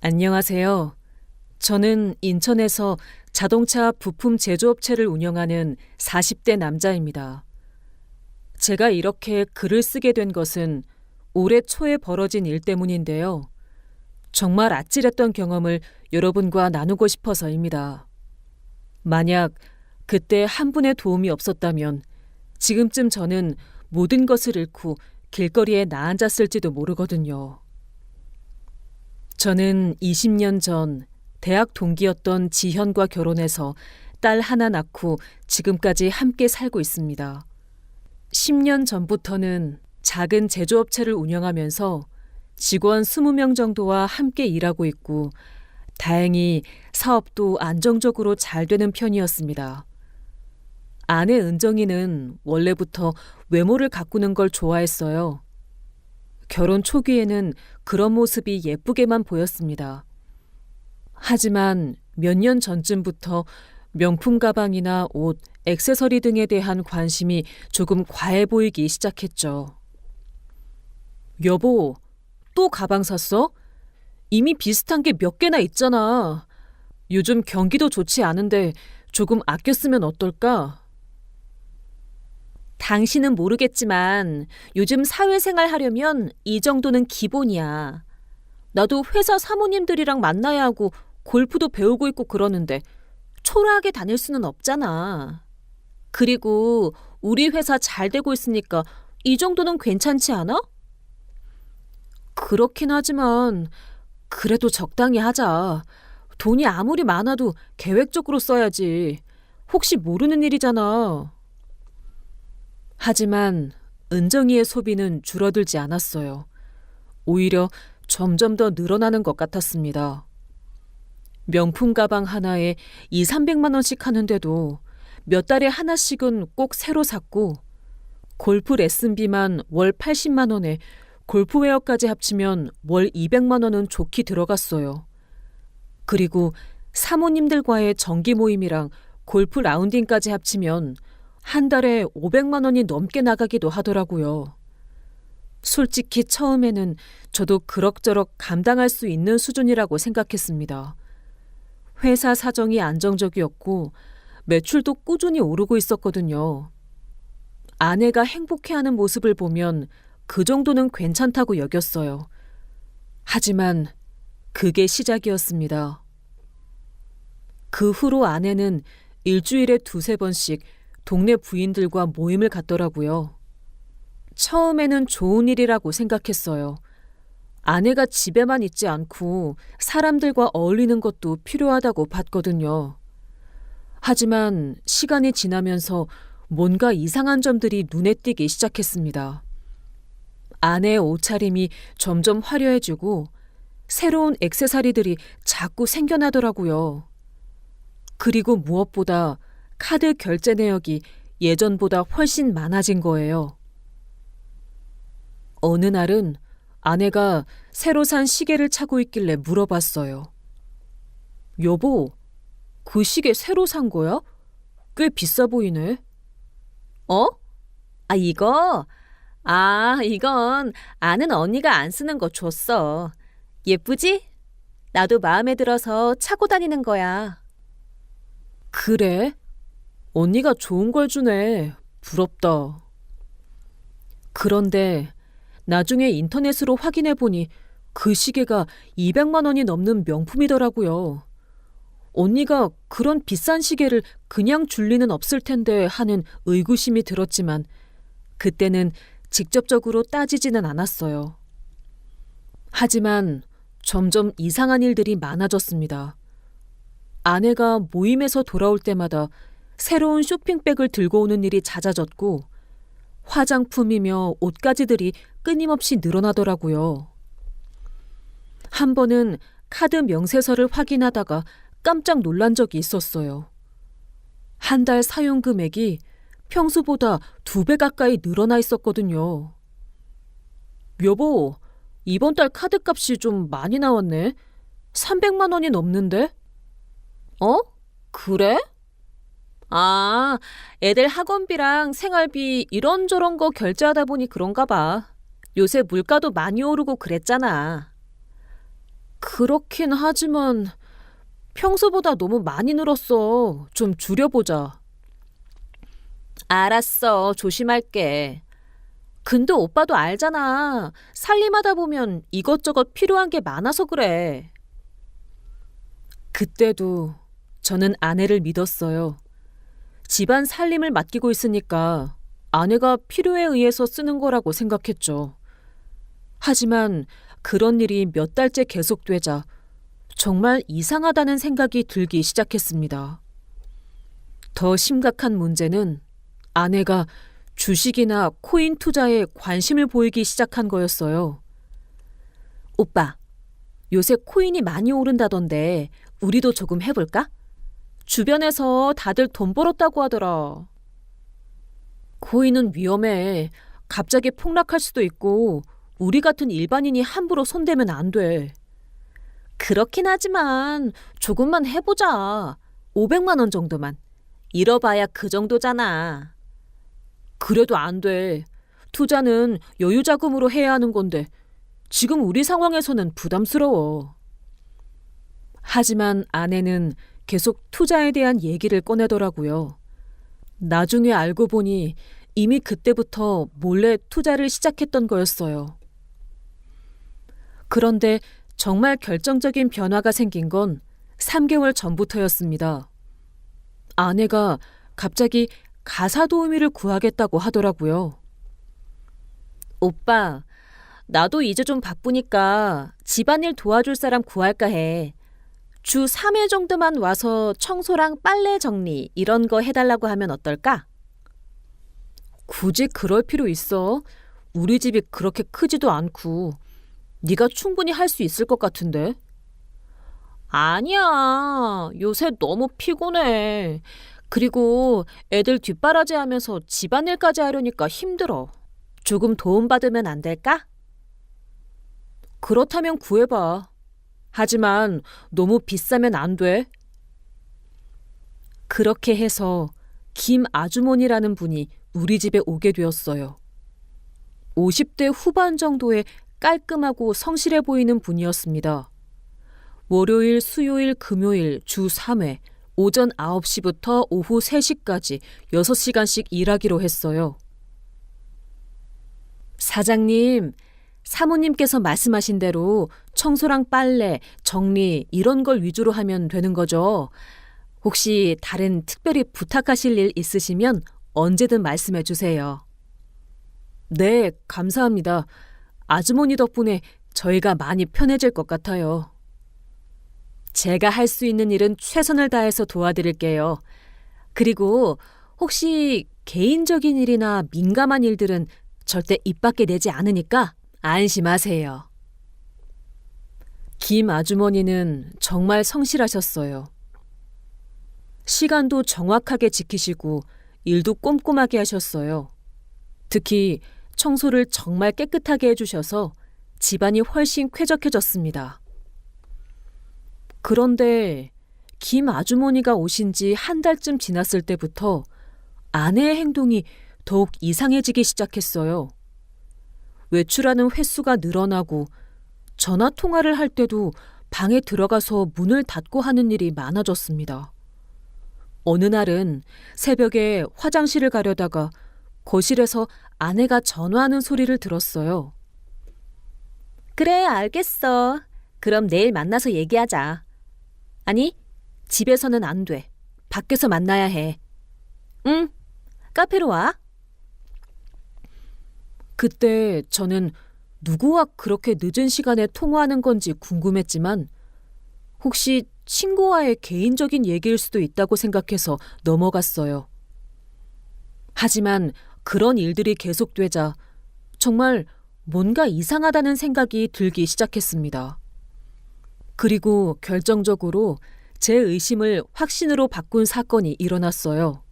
안녕하세요. 저는 인천에서 자동차 부품 제조업체를 운영하는 40대 남자입니다. 제가 이렇게 글을 쓰게 된 것은 올해 초에 벌어진 일 때문인데요. 정말 아찔했던 경험을 여러분과 나누고 싶어서입니다. 만약 그때 한 분의 도움이 없었다면 지금쯤 저는 모든 것을 잃고 길거리에 나앉았을지도 모르거든요. 저는 20년 전 대학 동기였던 지현과 결혼해서 딸 하나 낳고 지금까지 함께 살고 있습니다. 10년 전부터는 작은 제조업체를 운영하면서 직원 20명 정도와 함께 일하고 있고 다행히 사업도 안정적으로 잘 되는 편이었습니다. 아내 은정이는 원래부터 외모를 가꾸는 걸 좋아했어요. 결혼 초기에는 그런 모습이 예쁘게만 보였습니다. 하지만 몇 년 전쯤부터 명품 가방이나 옷, 액세서리 등에 대한 관심이 조금 과해 보이기 시작했죠. 여보, 또 가방 샀어? 이미 비슷한 게 몇 개나 있잖아. 요즘 경기도 좋지 않은데 조금 아껴 쓰면 어떨까? 당신은 모르겠지만 요즘 사회생활 하려면 이 정도는 기본이야. 나도 회사 사모님들이랑 만나야 하고 골프도 배우고 있고 그러는데 초라하게 다닐 수는 없잖아. 그리고 우리 회사 잘 되고 있으니까 이 정도는 괜찮지 않아? 그렇긴 하지만 그래도 적당히 하자. 돈이 아무리 많아도 계획적으로 써야지. 혹시 모르는 일이잖아. 하지만 은정이의 소비는 줄어들지 않았어요. 오히려 점점 더 늘어나는 것 같았습니다. 명품 가방 하나에 2, 300만 원씩 하는데도 몇 달에 하나씩은 꼭 새로 샀고 골프 레슨비만 월 80만 원에 골프웨어까지 합치면 월 200만 원은 좋게 들어갔어요. 그리고 사모님들과의 정기 모임이랑 골프 라운딩까지 합치면 한 달에 500만 원이 넘게 나가기도 하더라고요. 솔직히 처음에는 저도 그럭저럭 감당할 수 있는 수준이라고 생각했습니다. 회사 사정이 안정적이었고 매출도 꾸준히 오르고 있었거든요. 아내가 행복해하는 모습을 보면 그 정도는 괜찮다고 여겼어요. 하지만 그게 시작이었습니다. 그 후로 아내는 일주일에 2~3번씩 동네 부인들과 모임을 갖더라고요. 처음에는 좋은 일이라고 생각했어요. 아내가 집에만 있지 않고 사람들과 어울리는 것도 필요하다고 봤거든요. 하지만 시간이 지나면서 뭔가 이상한 점들이 눈에 띄기 시작했습니다. 아내의 옷차림이 점점 화려해지고 새로운 액세서리들이 자꾸 생겨나더라고요. 그리고 무엇보다 카드 결제 내역이 예전보다 훨씬 많아진 거예요. 어느 날은 아내가 새로 산 시계를 차고 있길래 물어봤어요. 여보, 그 시계 새로 산 거야? 꽤 비싸 보이네. 어? 이거? 이건 아는 언니가 안 쓰는 거 줬어. 예쁘지? 나도 마음에 들어서 차고 다니는 거야. 그래? 언니가 좋은 걸 주네. 부럽다. 그런데 나중에 인터넷으로 확인해 보니 그 시계가 200만 원이 넘는 명품이더라고요. 언니가 그런 비싼 시계를 그냥 줄 리는 없을 텐데 하는 의구심이 들었지만 그때는 직접적으로 따지지는 않았어요. 하지만 점점 이상한 일들이 많아졌습니다. 아내가 모임에서 돌아올 때마다 새로운 쇼핑백을 들고 오는 일이 잦아졌고 화장품이며 옷가지들이 끊임없이 늘어나더라고요. 한 번은 카드 명세서를 확인하다가 깜짝 놀란 적이 있었어요. 한 달 사용 금액이 평소보다 2배 가까이 늘어나 있었거든요. 여보, 이번 달 카드값이 좀 많이 나왔네. 300만 원이 넘는데? 어? 그래? 애들 학원비랑 생활비 이런저런 거 결제하다 보니 그런가 봐. 요새 물가도 많이 오르고 그랬잖아. 그렇긴 하지만 평소보다 너무 많이 늘었어. 좀 줄여보자. 알았어. 조심할게. 근데 오빠도 알잖아. 살림하다 보면 이것저것 필요한 게 많아서 그래. 그때도 저는 아내를 믿었어요. 집안 살림을 맡기고 있으니까 아내가 필요에 의해서 쓰는 거라고 생각했죠. 하지만 그런 일이 몇 달째 계속되자 정말 이상하다는 생각이 들기 시작했습니다. 더 심각한 문제는 아내가 주식이나 코인 투자에 관심을 보이기 시작한 거였어요. 오빠, 요새 코인이 많이 오른다던데 우리도 조금 해볼까? 주변에서 다들 돈 벌었다고 하더라. 코인은 위험해. 갑자기 폭락할 수도 있고 우리 같은 일반인이 함부로 손대면 안 돼. 그렇긴 하지만 조금만 해보자. 500만 원 정도만. 잃어봐야 그 정도잖아. 그래도 안 돼. 투자는 여유 자금으로 해야 하는 건데 지금 우리 상황에서는 부담스러워. 하지만 아내는 계속 투자에 대한 얘기를 꺼내더라고요. 나중에 알고 보니 이미 그때부터 몰래 투자를 시작했던 거였어요. 그런데 정말 결정적인 변화가 생긴 건 3개월 전부터였습니다. 아내가 갑자기 가사 도우미를 구하겠다고 하더라고요. 오빠, 나도 이제 좀 바쁘니까 집안일 도와줄 사람 구할까 해. 주 3회 정도만 와서 청소랑 빨래 정리 이런 거 해달라고 하면 어떨까? 굳이 그럴 필요 있어? 우리 집이 그렇게 크지도 않고 네가 충분히 할 수 있을 것 같은데. 아니야. 요새 너무 피곤해. 그리고 애들 뒷바라지 하면서 집안일까지 하려니까 힘들어. 조금 도움받으면 안 될까? 그렇다면 구해봐. 하지만 너무 비싸면 안 돼. 그렇게 해서 김 아주머니라는 분이 우리 집에 오게 되었어요. 50대 후반 정도의 깔끔하고 성실해 보이는 분이었습니다. 월요일, 수요일, 금요일 주 3회 오전 9시부터 오후 3시까지 6시간씩 일하기로 했어요. 사장님, 사모님께서 말씀하신 대로 청소랑 빨래, 정리 이런 걸 위주로 하면 되는 거죠. 혹시 다른 특별히 부탁하실 일 있으시면 언제든 말씀해 주세요. 네, 감사합니다. 아주머니 덕분에 저희가 많이 편해질 것 같아요. 제가 할 수 있는 일은 최선을 다해서 도와드릴게요. 그리고 혹시 개인적인 일이나 민감한 일들은 절대 입 밖에 내지 않으니까 안심하세요. 김 아주머니는 정말 성실하셨어요. 시간도 정확하게 지키시고 일도 꼼꼼하게 하셨어요. 특히 청소를 정말 깨끗하게 해주셔서 집안이 훨씬 쾌적해졌습니다. 그런데 김 아주머니가 오신 지 한 달쯤 지났을 때부터 아내의 행동이 더욱 이상해지기 시작했어요. 외출하는 횟수가 늘어나고 전화 통화를 할 때도 방에 들어가서 문을 닫고 하는 일이 많아졌습니다. 어느 날은 새벽에 화장실을 가려다가 거실에서 아내가 전화하는 소리를 들었어요. 그래, 알겠어. 그럼 내일 만나서 얘기하자. 아니, 집에서는 안 돼. 밖에서 만나야 해. 응, 카페로 와. 그때 저는 누구와 그렇게 늦은 시간에 통화하는 건지 궁금했지만 혹시 친구와의 개인적인 얘기일 수도 있다고 생각해서 넘어갔어요. 하지만 그런 일들이 계속되자 정말 뭔가 이상하다는 생각이 들기 시작했습니다. 그리고 결정적으로 제 의심을 확신으로 바꾼 사건이 일어났어요.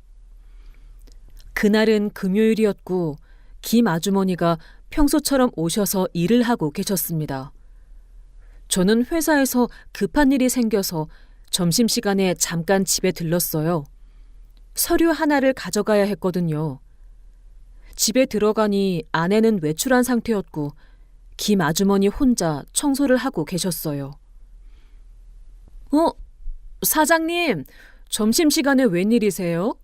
그날은 금요일이었고 김 아주머니가 평소처럼 오셔서 일을 하고 계셨습니다. 저는 회사에서 급한 일이 생겨서 점심시간에 잠깐 집에 들렀어요. 서류 하나를 가져가야 했거든요. 집에 들어가니 아내는 외출한 상태였고 김 아주머니 혼자 청소를 하고 계셨어요. 어, 사장님, 점심시간에 웬일이세요?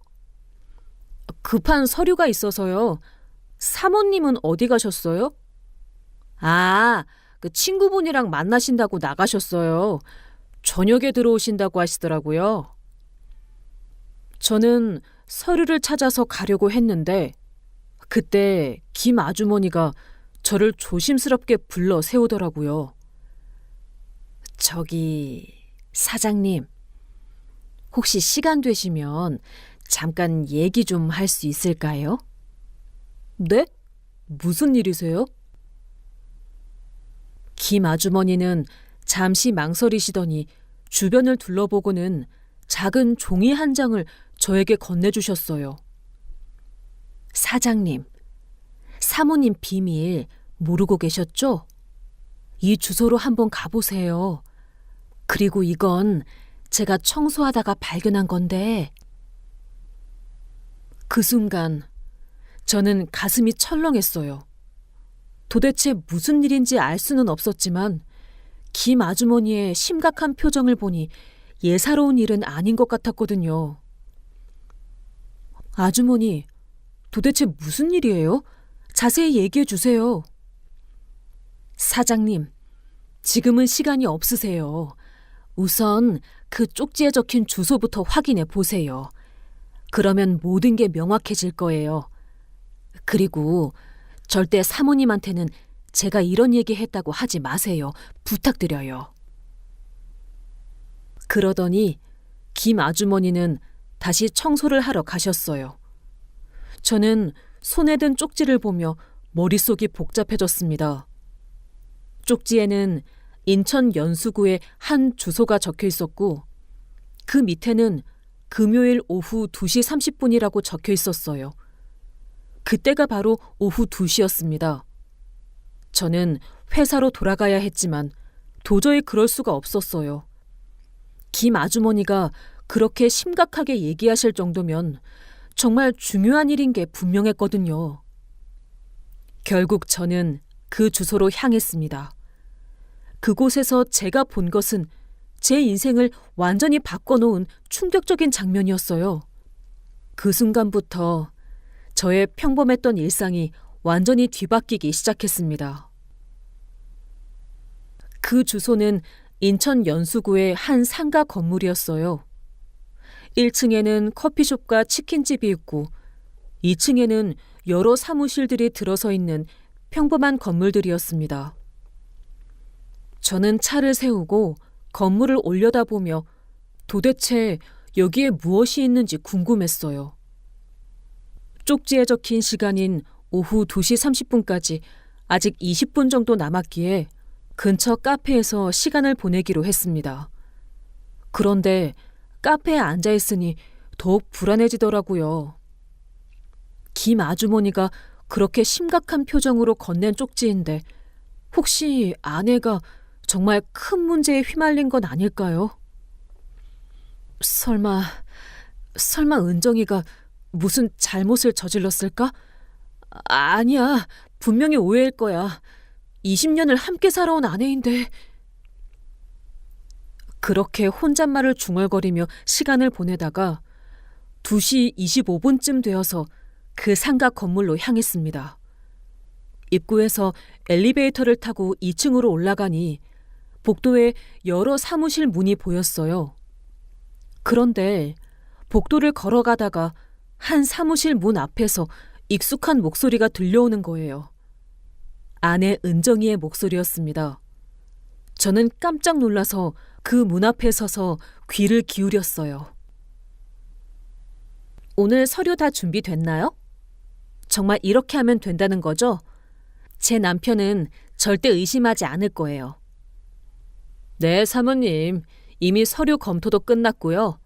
급한 서류가 있어서요. 사모님은 어디 가셨어요? 아, 그 친구분이랑 만나신다고 나가셨어요. 저녁에 들어오신다고 하시더라고요. 저는 서류를 찾아서 가려고 했는데 그때 김 아주머니가 저를 조심스럽게 불러 세우더라고요. 저기, 사장님, 혹시 시간 되시면 잠깐 얘기 좀 할 수 있을까요? 네? 무슨 일이세요? 김 아주머니는 잠시 망설이시더니 주변을 둘러보고는 작은 종이 한 장을 저에게 건네주셨어요. 사장님, 사모님 비밀 모르고 계셨죠? 이 주소로 한번 가보세요. 그리고 이건 제가 청소하다가 발견한 건데. 그 순간 저는 가슴이 철렁했어요. 도대체 무슨 일인지 알 수는 없었지만 김 아주머니의 심각한 표정을 보니 예사로운 일은 아닌 것 같았거든요. 아주머니, 도대체 무슨 일이에요? 자세히 얘기해 주세요. 사장님, 지금은 시간이 없으세요. 우선 그 쪽지에 적힌 주소부터 확인해 보세요. 그러면 모든 게 명확해질 거예요. 그리고 절대 사모님한테는 제가 이런 얘기 했다고 하지 마세요. 부탁드려요. 그러더니 김 아주머니는 다시 청소를 하러 가셨어요. 저는 손에 든 쪽지를 보며 머릿속이 복잡해졌습니다. 쪽지에는 인천 연수구의 한 주소가 적혀 있었고 그 밑에는 금요일 오후 2시 30분이라고 적혀 있었어요. 그때가 바로 오후 2시였습니다. 저는 회사로 돌아가야 했지만 도저히 그럴 수가 없었어요. 김 아주머니가 그렇게 심각하게 얘기하실 정도면 정말 중요한 일인 게 분명했거든요. 결국 저는 그 주소로 향했습니다. 그곳에서 제가 본 것은 제 인생을 완전히 바꿔놓은 충격적인 장면이었어요. 그 순간부터 저의 평범했던 일상이 완전히 뒤바뀌기 시작했습니다. 그 주소는 인천 연수구의 한 상가 건물이었어요. 1층에는 커피숍과 치킨집이 있고 2층에는 여러 사무실들이 들어서 있는 평범한 건물들이었습니다. 저는 차를 세우고 건물을 올려다보며 도대체 여기에 무엇이 있는지 궁금했어요. 쪽지에 적힌 시간인 오후 2시 30분까지 아직 20분 정도 남았기에 근처 카페에서 시간을 보내기로 했습니다. 그런데 카페에 앉아있으니 더욱 불안해지더라고요. 김 아주머니가 그렇게 심각한 표정으로 건넨 쪽지인데 혹시 아내가 정말 큰 문제에 휘말린 건 아닐까요? 설마 은정이가 무슨 잘못을 저질렀을까? 아니야, 분명히 오해일 거야. 20년을 함께 살아온 아내인데. 그렇게 혼잣말을 중얼거리며 시간을 보내다가 2시 25분쯤 되어서 그 상가 건물로 향했습니다. 입구에서 엘리베이터를 타고 2층으로 올라가니 복도에 여러 사무실 문이 보였어요. 그런데 복도를 걸어가다가 한 사무실 문 앞에서 익숙한 목소리가 들려오는 거예요. 아내 은정이의 목소리였습니다. 저는 깜짝 놀라서 그 문 앞에 서서 귀를 기울였어요. 오늘 서류 다 준비됐나요? 정말 이렇게 하면 된다는 거죠? 제 남편은 절대 의심하지 않을 거예요. 네, 사모님. 이미 서류 검토도 끝났고요.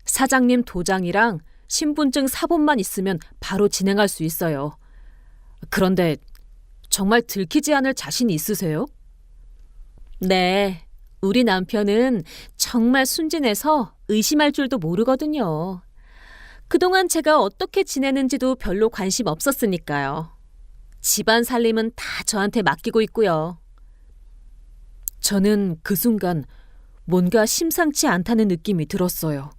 사장님 도장이랑 신분증 사본만 있으면 바로 진행할 수 있어요. 그런데 정말 들키지 않을 자신이 있으세요? 네, 우리 남편은 정말 순진해서 의심할 줄도 모르거든요. 그동안 제가 어떻게 지내는지도 별로 관심 없었으니까요. 집안 살림은 다 저한테 맡기고 있고요. 저는 그 순간 뭔가 심상치 않다는 느낌이 들었어요.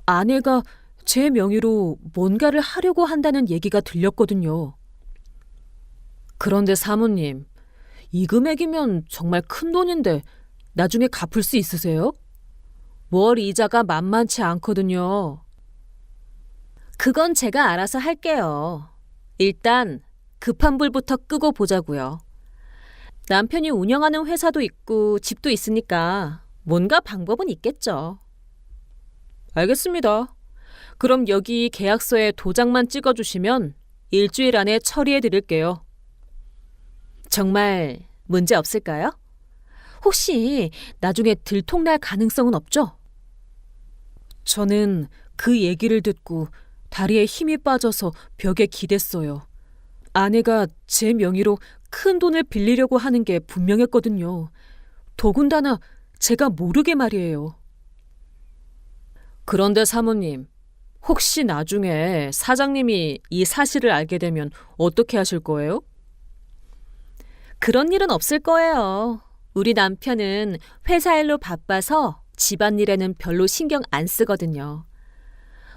아내가 제 명의로 뭔가를 하려고 한다는 얘기가 들렸거든요. 그런데 사모님, 이 금액이면 정말 큰 돈인데 나중에 갚을 수 있으세요? 월 이자가 만만치 않거든요. 그건 제가 알아서 할게요. 일단 급한 불부터 끄고 보자고요. 남편이 운영하는 회사도 있고 집도 있으니까 뭔가 방법은 있겠죠. 알겠습니다. 그럼 여기 계약서에 도장만 찍어주시면 일주일 안에 처리해 드릴게요. 정말 문제 없을까요? 혹시 나중에 들통날 가능성은 없죠? 저는 그 얘기를 듣고 다리에 힘이 빠져서 벽에 기댔어요. 아내가 제 명의로 큰 돈을 빌리려고 하는 게 분명했거든요. 더군다나 제가 모르게 말이에요. 그런데 사모님, 혹시 나중에 사장님이 이 사실을 알게 되면 어떻게 하실 거예요? 그런 일은 없을 거예요. 우리 남편은 회사 일로 바빠서 집안일에는 별로 신경 안 쓰거든요.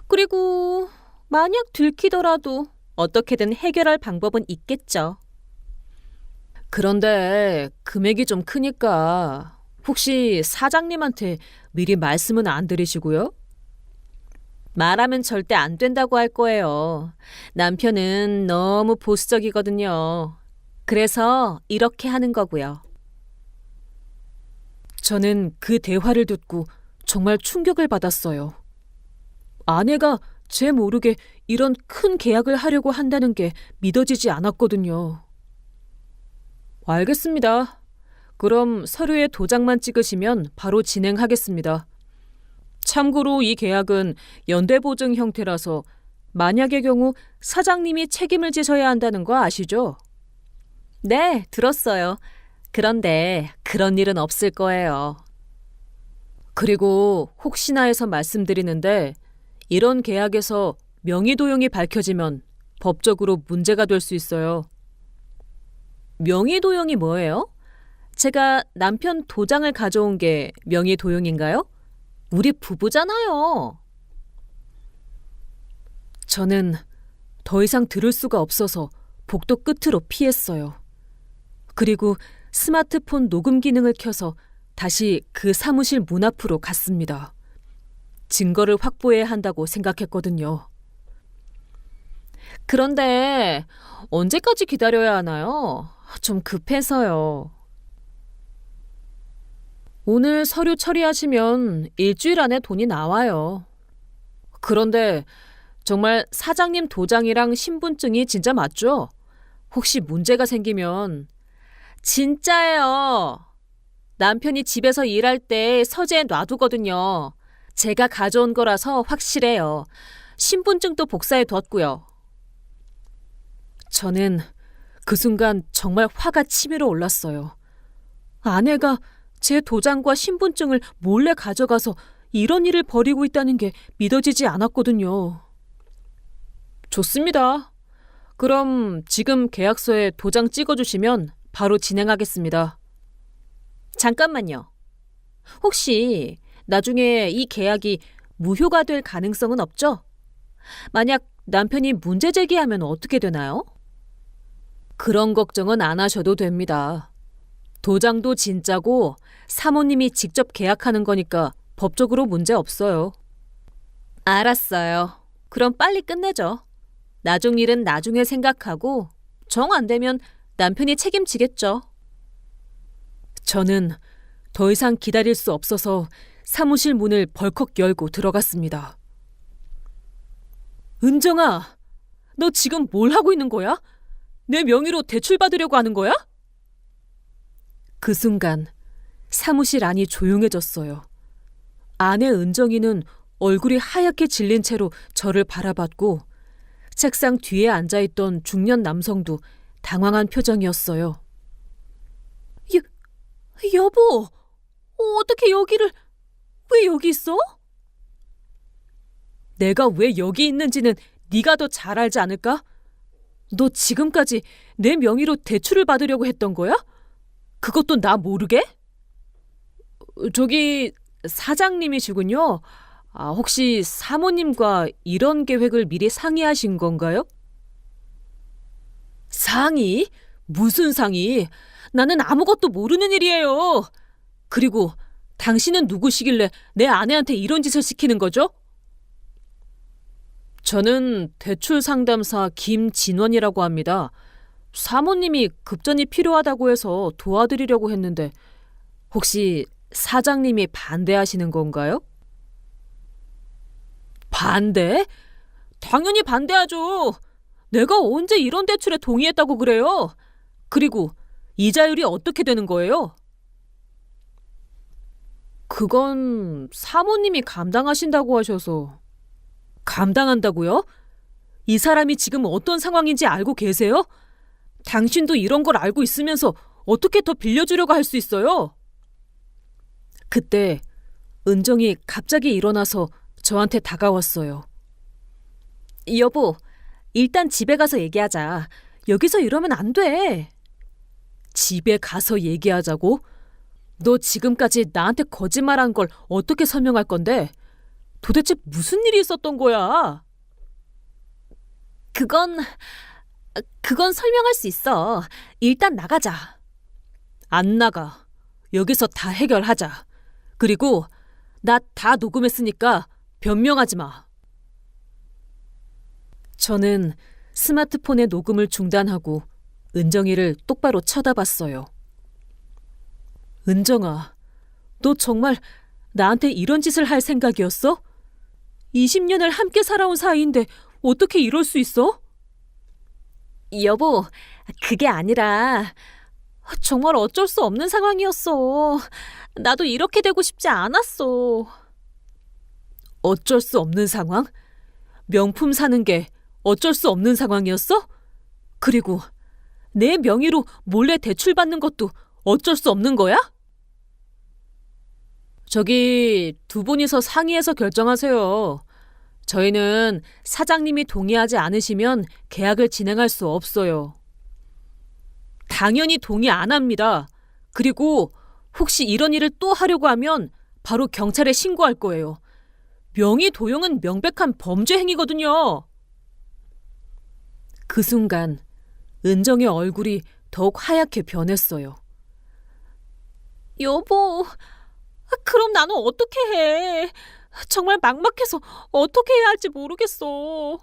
그리고 만약 들키더라도 어떻게든 해결할 방법은 있겠죠. 그런데 금액이 좀 크니까 혹시 사장님한테 미리 말씀은 안 드리시고요? 말하면 절대 안 된다고 할 거예요. 남편은 너무 보수적이거든요. 그래서 이렇게 하는 거고요. 저는 그 대화를 듣고 정말 충격을 받았어요. 아내가 제 모르게 이런 큰 계약을 하려고 한다는 게 믿어지지 않았거든요. 알겠습니다. 그럼 서류에 도장만 찍으시면 바로 진행하겠습니다. 참고로 이 계약은 연대보증 형태라서 만약의 경우 사장님이 책임을 지셔야 한다는 거 아시죠? 네, 들었어요. 그런데 그런 일은 없을 거예요. 그리고 혹시나 해서 말씀드리는데 이런 계약에서 명의도용이 밝혀지면 법적으로 문제가 될 수 있어요. 명의도용이 뭐예요? 제가 남편 도장을 가져온 게 명의도용인가요? 우리 부부잖아요. 저는 더 이상 들을 수가 없어서 복도 끝으로 피했어요. 그리고 스마트폰 녹음 기능을 켜서 다시 그 사무실 문 앞으로 갔습니다. 증거를 확보해야 한다고 생각했거든요. 그런데 언제까지 기다려야 하나요? 좀 급해서요. 오늘 서류 처리하시면 일주일 안에 돈이 나와요. 그런데 정말 사장님 도장이랑 신분증이 진짜 맞죠? 혹시 문제가 생기면 진짜예요. 남편이 집에서 일할 때 서재에 놔두거든요. 제가 가져온 거라서 확실해요. 신분증도 복사해 뒀고요. 저는 그 순간 정말 화가 치밀어 올랐어요. 아내가 제 도장과 신분증을 몰래 가져가서 이런 일을 벌이고 있다는 게 믿어지지 않았거든요. 좋습니다. 그럼 지금 계약서에 도장 찍어주시면 바로 진행하겠습니다. 잠깐만요. 혹시 나중에 이 계약이 무효가 될 가능성은 없죠? 만약 남편이 문제 제기하면 어떻게 되나요? 그런 걱정은 안 하셔도 됩니다. 도장도 진짜고 사모님이 직접 계약하는 거니까 법적으로 문제 없어요. 알았어요. 그럼 빨리 끝내죠. 나중 일은 나중에 생각하고 정 안 되면 남편이 책임지겠죠. 저는 더 이상 기다릴 수 없어서 사무실 문을 벌컥 열고 들어갔습니다. 은정아, 너 지금 뭘 하고 있는 거야? 내 명의로 대출 받으려고 하는 거야? 그 순간 사무실 안이 조용해졌어요. 아내 은정이는 얼굴이 하얗게 질린 채로 저를 바라봤고 책상 뒤에 앉아있던 중년 남성도 당황한 표정이었어요. 여보, 어떻게 여기를... 왜 여기 있어? 내가 왜 여기 있는지는 네가 더 잘 알지 않을까? 너 지금까지 내 명의로 대출을 받으려고 했던 거야? 그것도 나 모르게? 저기 사장님이시군요. 혹시 사모님과 이런 계획을 미리 상의하신 건가요? 상의? 무슨 상의? 나는 아무것도 모르는 일이에요. 그리고 당신은 누구시길래 내 아내한테 이런 짓을 시키는 거죠? 저는 대출 상담사 김진원이라고 합니다. 사모님이 급전이 필요하다고 해서 도와드리려고 했는데 혹시 사장님이 반대하시는 건가요? 반대? 당연히 반대하죠. 내가 언제 이런 대출에 동의했다고 그래요? 그리고 이자율이 어떻게 되는 거예요? 그건 사모님이 감당하신다고 하셔서. 감당한다고요? 이 사람이 지금 어떤 상황인지 알고 계세요? 당신도 이런 걸 알고 있으면서 어떻게 더 빌려주려고 할 수 있어요? 그때 은정이 갑자기 일어나서 저한테 다가왔어요. 여보, 일단 집에 가서 얘기하자. 여기서 이러면 안 돼. 집에 가서 얘기하자고? 너 지금까지 나한테 거짓말한 걸 어떻게 설명할 건데? 도대체 무슨 일이 있었던 거야? 그건 설명할 수 있어. 일단 나가자. 안 나가. 여기서 다 해결하자. 그리고 나 다 녹음했으니까 변명하지 마. 저는 스마트폰의 녹음을 중단하고 은정이를 똑바로 쳐다봤어요. 은정아, 너 정말 나한테 이런 짓을 할 생각이었어? 20년을 함께 살아온 사이인데 어떻게 이럴 수 있어? 여보, 그게 아니라 정말 어쩔 수 없는 상황이었어. 나도 이렇게 되고 싶지 않았어. 어쩔 수 없는 상황? 명품 사는 게 어쩔 수 없는 상황이었어? 그리고 내 명의로 몰래 대출받는 것도 어쩔 수 없는 거야? 저기 두 분이서 상의해서 결정하세요. 저희는 사장님이 동의하지 않으시면 계약을 진행할 수 없어요. 당연히 동의 안 합니다. 그리고 혹시 이런 일을 또 하려고 하면 바로 경찰에 신고할 거예요. 명의 도용은 명백한 범죄 행위거든요. 그 순간 은정의 얼굴이 더욱 하얗게 변했어요. 여보, 그럼 나는 어떻게 해? 정말 막막해서 어떻게 해야 할지 모르겠어.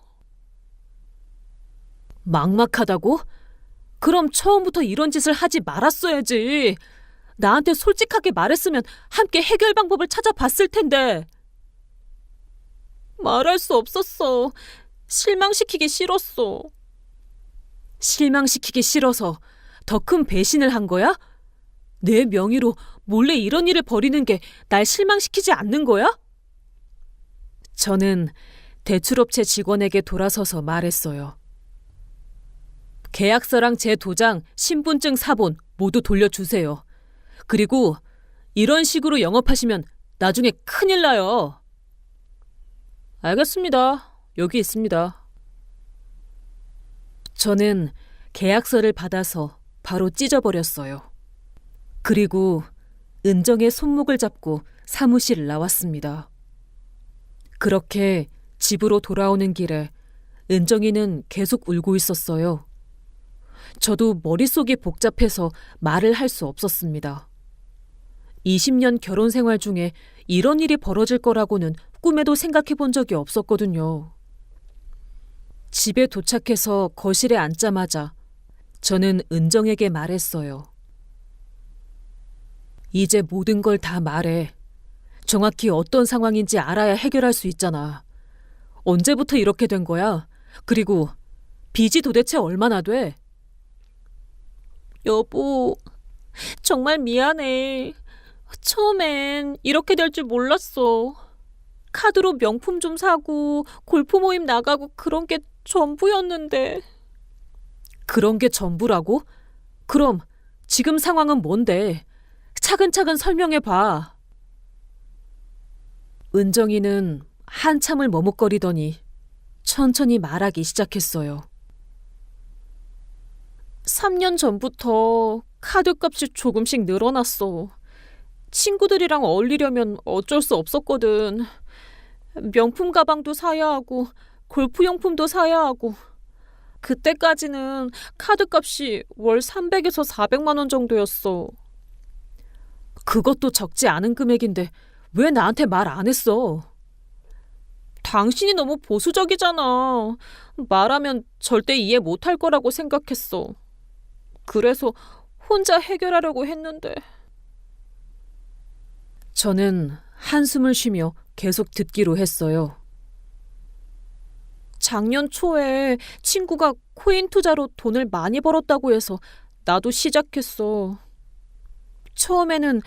막막하다고? 그럼 처음부터 이런 짓을 하지 말았어야지. 나한테 솔직하게 말했으면 함께 해결 방법을 찾아봤을 텐데. 말할 수 없었어. 실망시키기 싫었어. 실망시키기 싫어서 더 큰 배신을 한 거야? 내 명의로 몰래 이런 일을 벌이는 게 날 실망시키지 않는 거야? 저는 대출업체 직원에게 돌아서서 말했어요. 계약서랑 제 도장, 신분증 사본 모두 돌려주세요. 그리고 이런 식으로 영업하시면 나중에 큰일 나요. 알겠습니다. 여기 있습니다. 저는 계약서를 받아서 바로 찢어버렸어요. 그리고 은정의 손목을 잡고 사무실을 나왔습니다. 그렇게 집으로 돌아오는 길에 은정이는 계속 울고 있었어요. 저도 머릿속이 복잡해서 말을 할 수 없었습니다. 20년 결혼 생활 중에 이런 일이 벌어질 거라고는 꿈에도 생각해 본 적이 없었거든요. 집에 도착해서 거실에 앉자마자 저는 은정에게 말했어요. 이제 모든 걸 다 말해. 정확히 어떤 상황인지 알아야 해결할 수 있잖아. 언제부터 이렇게 된 거야? 그리고 빚이 도대체 얼마나 돼? 여보, 정말 미안해. 처음엔 이렇게 될 줄 몰랐어. 카드로 명품 좀 사고 골프 모임 나가고 그런 게 전부였는데. 그런 게 전부라고? 그럼 지금 상황은 뭔데? 차근차근 설명해봐. 은정이는 한참을 머뭇거리더니 천천히 말하기 시작했어요. 3년 전부터 카드값이 조금씩 늘어났어. 친구들이랑 어울리려면 어쩔 수 없었거든. 명품 가방도 사야 하고 골프용품도 사야 하고. 그때까지는 카드값이 월 300에서 400만 원 정도였어. 그것도 적지 않은 금액인데 왜 나한테 말 안 했어? 당신이 너무 보수적이잖아. 말하면 절대 이해 못할 거라고 생각했어. 그래서 혼자 해결하려고 했는데. 저는 한숨을 쉬며 계속 듣기로 했어요. 작년 초에 친구가 코인 투자로 돈을 많이 벌었다고 해서 나도 시작했어. 처음에는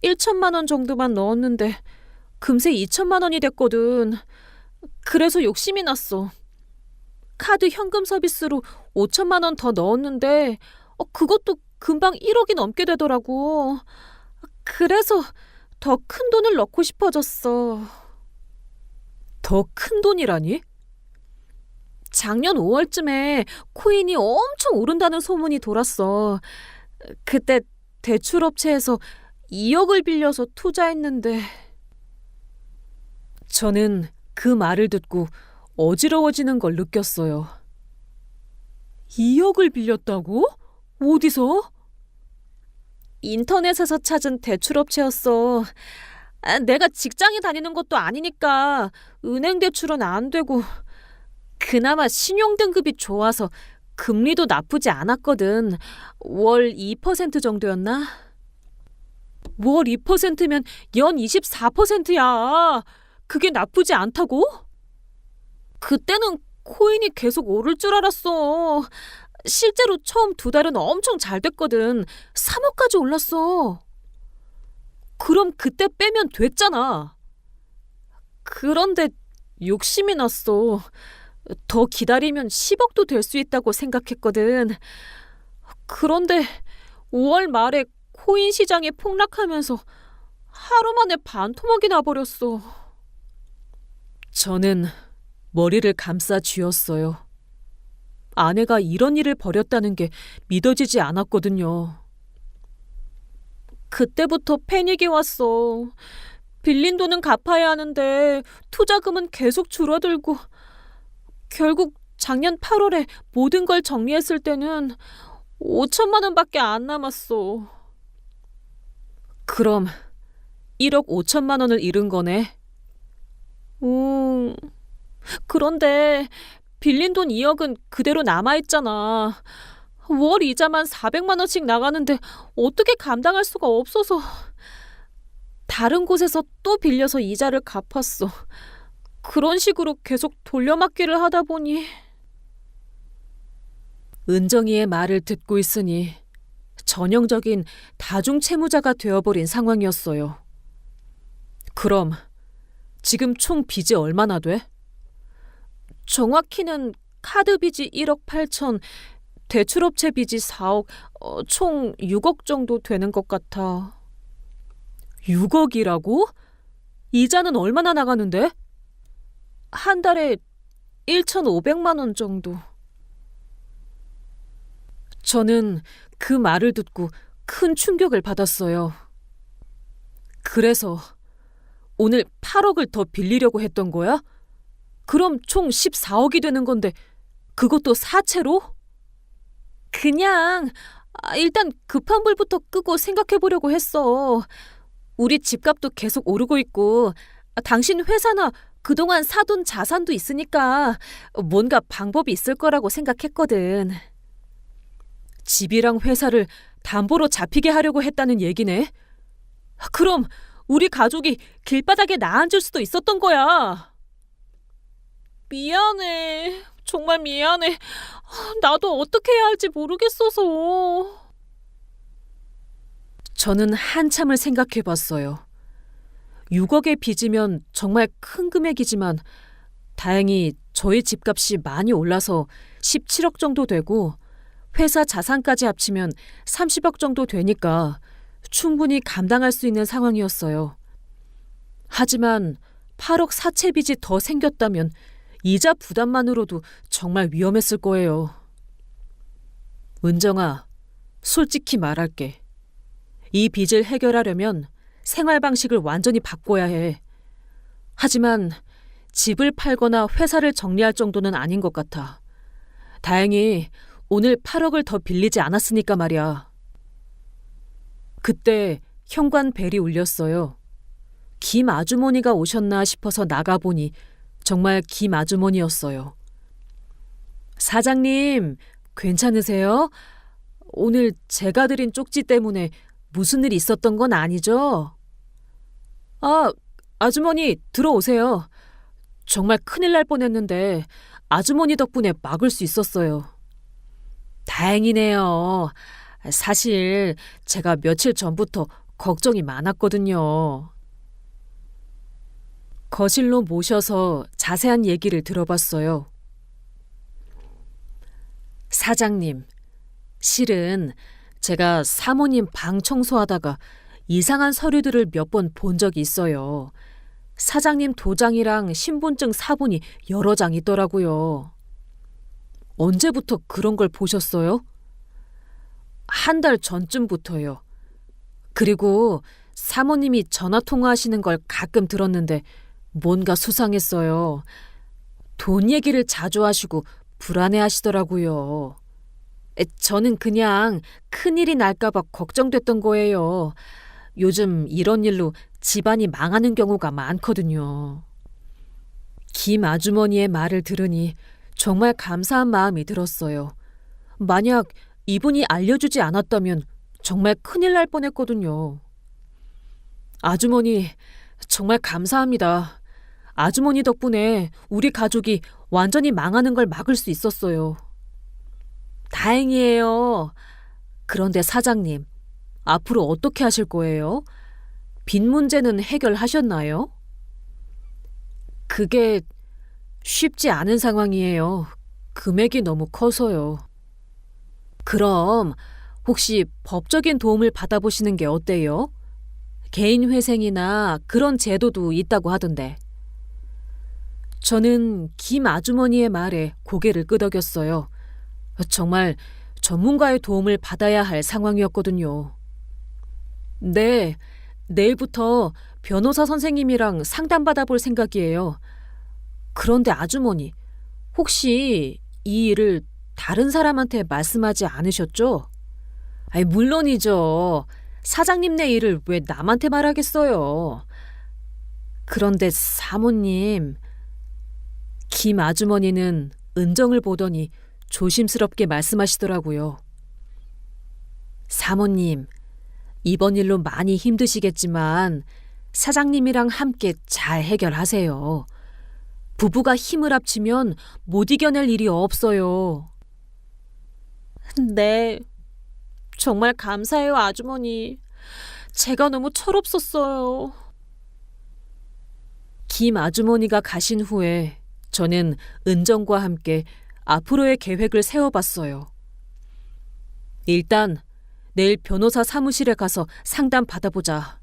1천만 원 정도만 넣었는데 금세 2천만 원이 됐거든. 그래서 욕심이 났어. 카드 현금 서비스로 5천만 원 더 넣었는데 그것도 금방 1억이 넘게 되더라고. 그래서 더 큰 돈을 넣고 싶어졌어. 더 큰 돈이라니? 작년 5월쯤에 코인이 엄청 오른다는 소문이 돌았어. 그때 대출업체에서 2억을 빌려서 투자했는데. 저는 그 말을 듣고 어지러워지는 걸 느꼈어요. 2억을 빌렸다고? 어디서? 인터넷에서 찾은 대출업체였어. 내가 직장에 다니는 것도 아니니까 은행 대출은 안 되고, 그나마 신용등급이 좋아서 금리도 나쁘지 않았거든. 월 2% 정도였나? 월 2%면 연 24%야. 그게 나쁘지 않다고? 그때는 코인이 계속 오를 줄 알았어. 실제로 처음 2달은 엄청 잘 됐거든. 3억까지 올랐어. 그럼 그때 빼면 됐잖아. 그런데 욕심이 났어. 더 기다리면 10억도 될 수 있다고 생각했거든. 그런데 5월 말에 코인 시장이 폭락하면서 하루 만에 반토막이 나버렸어. 저는 머리를 감싸 쥐었어요. 아내가 이런 일을 벌였다는 게 믿어지지 않았거든요. 그때부터 패닉이 왔어. 빌린 돈은 갚아야 하는데 투자금은 계속 줄어들고, 결국 작년 8월에 모든 걸 정리했을 때는 5천만 원밖에 안 남았어. 그럼 1억 5천만 원을 잃은 거네? 그런데 빌린 돈 2억은 그대로 남아있잖아. 월 이자만 400만 원씩 나가는데 어떻게 감당할 수가 없어서 다른 곳에서 또 빌려서 이자를 갚았어. 그런 식으로 계속 돌려막기를 하다 보니. 은정이의 말을 듣고 있으니 전형적인 다중채무자가 되어버린 상황이었어요. 그럼 지금 총 빚이 얼마나 돼? 정확히는 카드 빚이 1억 8천, 대출업체 빚이 4억, 총 6억 정도 되는 것 같아. 6억이라고? 이자는 얼마나 나가는데? 한 달에 1,500만 원 정도. 저는 그 말을 듣고 큰 충격을 받았어요. 그래서 오늘 8억을 더 빌리려고 했던 거야? 그럼 총 14억이 되는 건데 그것도 사채로? 그냥 일단 급한 불부터 끄고 생각해보려고 했어. 우리 집값도 계속 오르고 있고 당신 회사나 그동안 사둔 자산도 있으니까 뭔가 방법이 있을 거라고 생각했거든. 집이랑 회사를 담보로 잡히게 하려고 했다는 얘기네. 그럼 우리 가족이 길바닥에 나앉을 수도 있었던 거야. 미안해. 정말 미안해. 나도 어떻게 해야 할지 모르겠어서. 저는 한참을 생각해봤어요. 6억의 빚이면 정말 큰 금액이지만 다행히 저희 집값이 많이 올라서 17억 정도 되고 회사 자산까지 합치면 30억 정도 되니까 충분히 감당할 수 있는 상황이었어요. 하지만 8억 사채 빚이 더 생겼다면 이자 부담만으로도 정말 위험했을 거예요. 은정아, 솔직히 말할게. 이 빚을 해결하려면 생활 방식을 완전히 바꿔야 해. 하지만 집을 팔거나 회사를 정리할 정도는 아닌 것 같아. 다행히 오늘 8억을 더 빌리지 않았으니까 말이야. 그때 현관 벨이 울렸어요. 김 아주머니가 오셨나 싶어서 나가보니 정말 김 아주머니였어요. 사장님, 괜찮으세요? 오늘 제가 드린 쪽지 때문에 무슨 일 있었던 건 아니죠? 아, 아주머니 들어오세요. 정말 큰일 날 뻔했는데 아주머니 덕분에 막을 수 있었어요. 다행이네요. 사실 제가 며칠 전부터 걱정이 많았거든요. 거실로 모셔서 자세한 얘기를 들어봤어요. 사장님, 실은 제가 사모님 방 청소하다가 이상한 서류들을 몇 번 본 적이 있어요. 사장님 도장이랑 신분증 사본이 여러 장 있더라고요. 언제부터 그런 걸 보셨어요? 한 달 전쯤부터요. 그리고 사모님이 전화 통화하시는 걸 가끔 들었는데 뭔가 수상했어요. 돈 얘기를 자주 하시고 불안해하시더라고요. 저는 그냥 큰일이 날까봐 걱정됐던 거예요. 요즘 이런 일로 집안이 망하는 경우가 많거든요. 김 아주머니의 말을 들으니 정말 감사한 마음이 들었어요. 만약 이분이 알려주지 않았다면 정말 큰일 날 뻔했거든요. 아주머니, 정말 감사합니다. 아주머니 덕분에 우리 가족이 완전히 망하는 걸 막을 수 있었어요. 다행이에요. 그런데 사장님, 앞으로 어떻게 하실 거예요? 빚 문제는 해결하셨나요? 그게 쉽지 않은 상황이에요. 금액이 너무 커서요. 그럼 혹시 법적인 도움을 받아보시는 게 어때요? 개인회생이나 그런 제도도 있다고 하던데. 저는 김 아주머니의 말에 고개를 끄덕였어요. 정말 전문가의 도움을 받아야 할 상황이었거든요. 네, 내일부터 변호사 선생님이랑 상담받아볼 생각이에요. 그런데 아주머니, 혹시 이 일을 다른 사람한테 말씀하지 않으셨죠? 물론이죠. 사장님네 일을 왜 남한테 말하겠어요. 그런데 사모님, 김 아주머니는 은정을 보더니 조심스럽게 말씀하시더라고요. 사모님, 이번 일로 많이 힘드시겠지만 사장님이랑 함께 잘 해결하세요. 부부가 힘을 합치면 못 이겨낼 일이 없어요. 네, 정말 감사해요, 아주머니. 제가 너무 철없었어요. 김 아주머니가 가신 후에 저는 은정과 함께 앞으로의 계획을 세워봤어요. 일단 내일 변호사 사무실에 가서 상담 받아보자.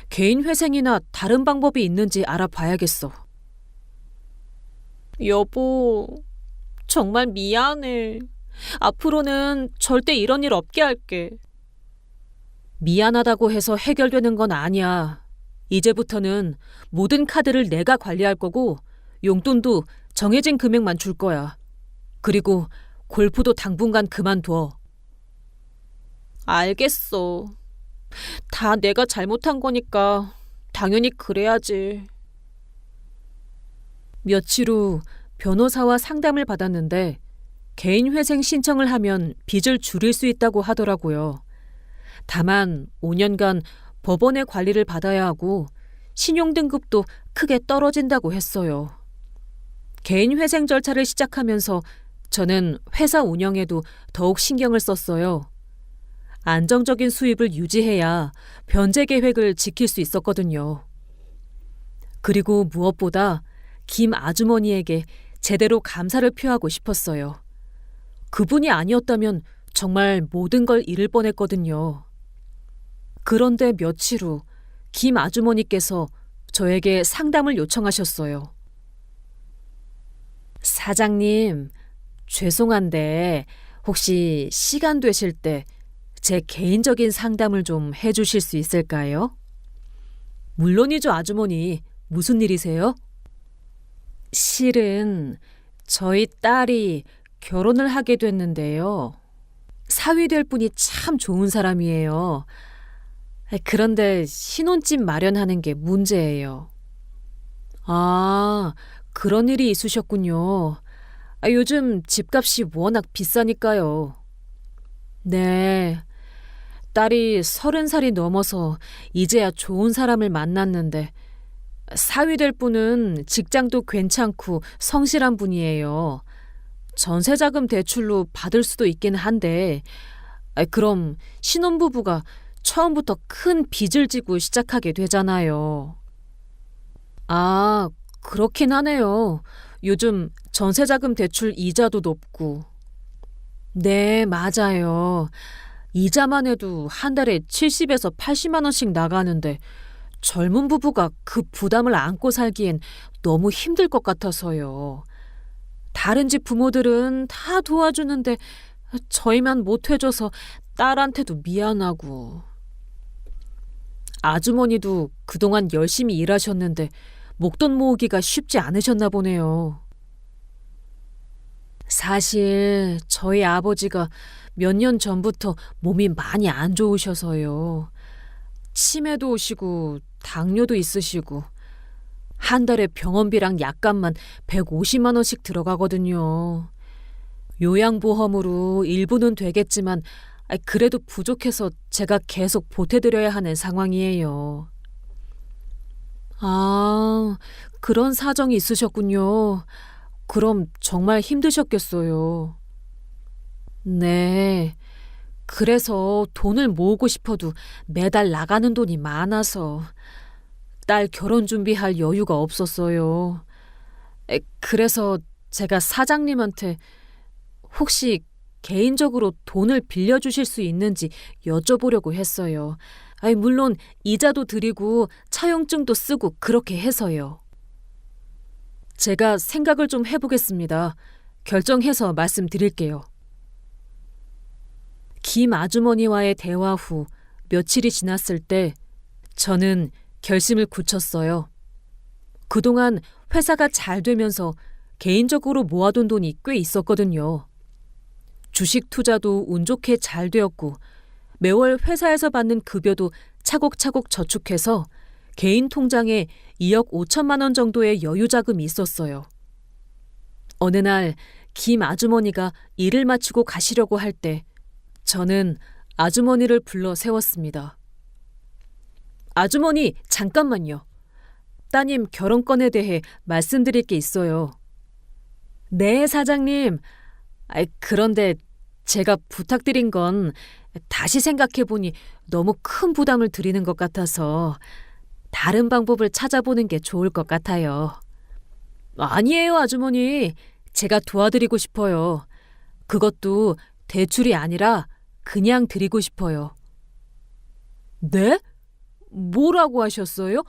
개인 회생이나 다른 방법이 있는지 알아봐야겠어. 여보, 정말 미안해. 앞으로는 절대 이런 일 없게 할게. 미안하다고 해서 해결되는 건 아니야. 이제부터는 모든 카드를 내가 관리할 거고 용돈도 정해진 금액만 줄 거야. 그리고 골프도 당분간 그만둬. 알겠어. 다 내가 잘못한 거니까 당연히 그래야지. 며칠 후 변호사와 상담을 받았는데 개인회생 신청을 하면 빚을 줄일 수 있다고 하더라고요. 다만 5년간 법원의 관리를 받아야 하고 신용등급도 크게 떨어진다고 했어요. 개인회생 절차를 시작하면서 저는 회사 운영에도 더욱 신경을 썼어요. 안정적인 수입을 유지해야 변제 계획을 지킬 수 있었거든요. 그리고 무엇보다 김 아주머니에게 제대로 감사를 표하고 싶었어요. 그분이 아니었다면 정말 모든 걸 잃을 뻔했거든요. 그런데 며칠 후 김 아주머니께서 저에게 상담을 요청하셨어요. 사장님, 죄송한데 혹시 시간 되실 때 제 개인적인 상담을 좀 해주실 수 있을까요? 물론이죠, 아주머니. 무슨 일이세요? 실은 저희 딸이 결혼을 하게 됐는데요. 사위될 분이 참 좋은 사람이에요. 그런데 신혼집 마련하는 게 문제예요. 아, 그런 일이 있으셨군요. 요즘 집값이 워낙 비싸니까요. 네, 딸이 30살이 넘어서 이제야 좋은 사람을 만났는데 사위될 분은 직장도 괜찮고 성실한 분이에요. 전세자금 대출로 받을 수도 있긴 한데 그럼 신혼부부가 처음부터 큰 빚을 지고 시작하게 되잖아요. 아, 그렇긴 하네요. 요즘 전세자금 대출 이자도 높고. 네, 맞아요. 이자만 해도 한 달에 70에서 80만 원씩 나가는데 젊은 부부가 그 부담을 안고 살기엔 너무 힘들 것 같아서요. 다른 집 부모들은 다 도와주는데 저희만 못 해줘서 딸한테도 미안하고. 아주머니도 그동안 열심히 일하셨는데 목돈 모으기가 쉽지 않으셨나 보네요. 사실 저희 아버지가 몇 년 전부터 몸이 많이 안 좋으셔서요. 치매도 오시고 당뇨도 있으시고 한 달에 병원비랑 약값만 150만 원씩 들어가거든요. 요양보험으로 일부는 되겠지만 그래도 부족해서 제가 계속 보태드려야 하는 상황이에요. 아, 그런 사정이 있으셨군요. 그럼 정말 힘드셨겠어요. 네. 그래서 돈을 모으고 싶어도 매달 나가는 돈이 많아서 딸 결혼 준비할 여유가 없었어요. 그래서 제가 사장님한테 혹시 개인적으로 돈을 빌려주실 수 있는지 여쭤보려고 했어요. 물론 이자도 드리고 차용증도 쓰고 그렇게 해서요. 제가 생각을 좀 해보겠습니다. 결정해서 말씀드릴게요. 김 아주머니와의 대화 후 며칠이 지났을 때 저는 결심을 굳혔어요. 그동안 회사가 잘 되면서 개인적으로 모아둔 돈이 꽤 있었거든요. 주식 투자도 운 좋게 잘 되었고 매월 회사에서 받는 급여도 차곡차곡 저축해서 개인 통장에 2억 5천만 원 정도의 여유 자금이 있었어요. 어느 날 김 아주머니가 일을 마치고 가시려고 할 때 저는 아주머니를 불러 세웠습니다. 아주머니, 잠깐만요. 따님 결혼건에 대해 말씀드릴 게 있어요. 네, 사장님. 그런데 제가 부탁드린 건 다시 생각해보니 너무 큰 부담을 드리는 것 같아서 다른 방법을 찾아보는 게 좋을 것 같아요. 아니에요, 아주머니. 제가 도와드리고 싶어요. 그것도 대출이 아니라 그냥 드리고 싶어요. 네? 뭐라고 하셨어요?